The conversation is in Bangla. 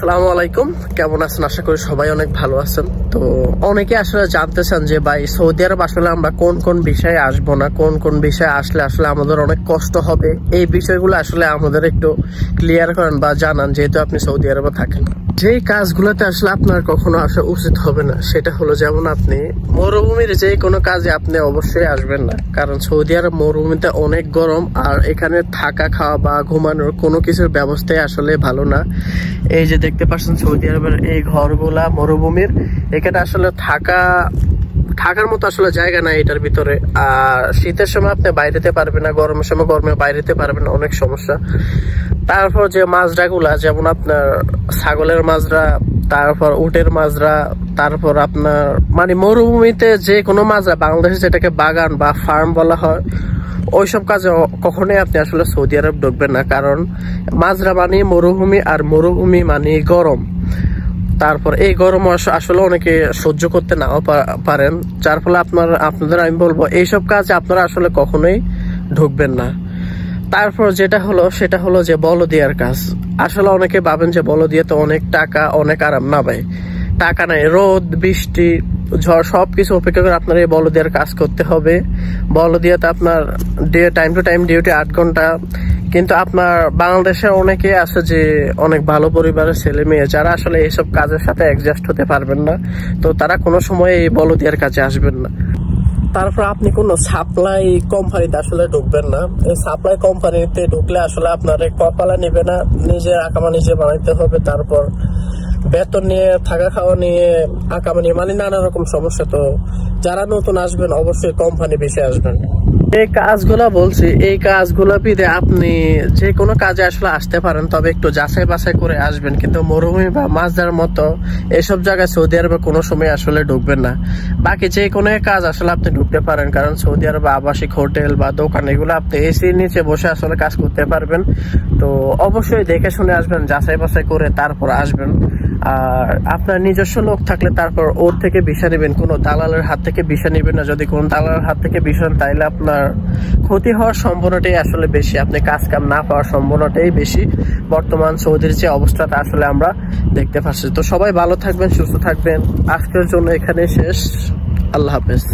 আসসালামু আলাইকুম, কেমন আছেন? আশা করি সবাই অনেক ভালো আছেন। তো অনেকে আসলে জানতে চান যে ভাই সৌদি আরব আসলে আমরা কোন কোন বিষয়ে আসবো না, কোন কোন বিষয়ে আসলে আসলে আমাদের অনেক কষ্ট হবে, এই বিষয়গুলো আসলে আমাদের একটু ক্লিয়ার করেন বা জানান, যেহেতু আপনি সৌদি আরবে থাকেন। যে কাজগুলোতে আসলে আপনার কখনো আসা উচিত হবে না সেটা হলো, যেমন আপনি মরুভূমির যে কোনো কাজে আপনি অবশ্যই আসবেন না, কারণ সৌদি আরব মরুভূমিতে অনেক গরম, আর এখানে থাকা খাওয়া বা ঘুমানোর কোনো কিছুর ব্যবস্থাই আসলে ভালো না। এই যে দেখতে পাচ্ছেন সৌদি আরবের এই ঘরগুলা মরুভূমির, এখানে আসলে থাকার মতো আসলে জায়গা নাই এটার ভিতরে। আর শীতের সময় আপনি বাইরেতে পারবেন না, গরমের সময় গরমে বাইরেতে পারবেন না, অনেক সমস্যা। তারপর যে মাজরা গুলা, যেমন আপনার ছাগলের মাজরা, তারপর উটের মাজরা, তারপর আপনার মানে মরুভূমিতে যে কোনো মাজরা, বাংলাদেশে যেটাকে বাগান বা ফার্ম বলা হয়, ওইসব কাজে কখনোই আপনি আসলে সৌদি আরব ঢুকবেন না, কারণ মাজরা মানে মরুভূমি, আর মরুভূমি মানে গরম। তারপর এই গরম আসলে অনেকে সহ্য করতে নাও পারেন, যার ফলে আপনাদের আমি বলবো এইসব কাজে আপনারা আসলে কখনোই ঢুকবেন না। তারপর সেটা হলো যে বলদিয়ার কাজ। আসলে অনেকে ভাবেন যে বলদিয়াতে অনেক টাকা, অনেক আরাম। না ভাই, টাকা নাই, রোদ বৃষ্টি ঝড় সবকিছু অপেক্ষা করে আপনার এই বলদিয়ার কাজ করতে হবে। বলদিয়াতে আপনার টাইম টু টাইম ডিউটি 8 ঘন্টা। কিন্তু আপনার বাংলাদেশে অনেকে আছে যে অনেক ভালো পরিবারের ছেলে মেয়ে, যারা আসলে এইসব কাজের সাথে অ্যাডজাস্ট হতে পারবেন না, তো তারা কোনো সময় এই বলদিয়ার কাজে আসবেন না। তারপর আপনি কোনো সাপ্লাই কোম্পানিতে আসলে ঢুকবেন না। এই সাপ্লাই কোম্পানিতে ঢুকলে আসলে আপনার কপালা নেবে না, নিজের আকামা নিজে বানাইতে হবে। তারপর বেতন নিয়ে, থাকা খাওয়া নিয়ে, আকামা নিয়ে, মানে নানা রকম সমস্যা। তো যারা নতুন আসবেন অবশ্যই কোম্পানি বেশি আসবেন। এই কাজগুলা বলছি, এই কাজগুলা বিদে আপনি যে কোনো কাজে আসলে আসতে পারেন, তবে একটু যাচাই বাছাই করে আসবেন। কিন্তু মরুভূমি বা মাজরার মতো এসব জায়গায় সৌদি আরবে কোনো সময় আসলে ঢুকবেন না। বাকি যে কোনো কাজ আসলে আপনি ঢুকতে পারেন, কারণ সৌদি আরবে আবাসিক হোটেল বা দোকান, এগুলো আপনি এসির নিচে বসে আসলে কাজ করতে পারবেন। তো অবশ্যই দেখে শুনে আসবেন, যাচাই বাছাই করে তারপর আসবেন। আর আপনার নিজস্ব লোক থাকলে তারপর ওর থেকে ভিসা নেবেন, কোনো দালালের হাত থেকে ভিসা নেবেন না। যদি কোনো দালালের হাত থেকে ভিসা নেন, তাইলে আপনার ক্ষতি হওয়ার সম্ভাবনাটাই আসলে বেশি, আপনি কাজ কাম না পাওয়ার সম্ভাবনাটাই বেশি। বর্তমান সৌদির যে অবস্থাটা আসলে আমরা দেখতে পাচ্ছি। তো সবাই ভালো থাকবেন, সুস্থ থাকবেন। আজকের জন্য এখানে শেষ। আল্লাহ হাফেজ।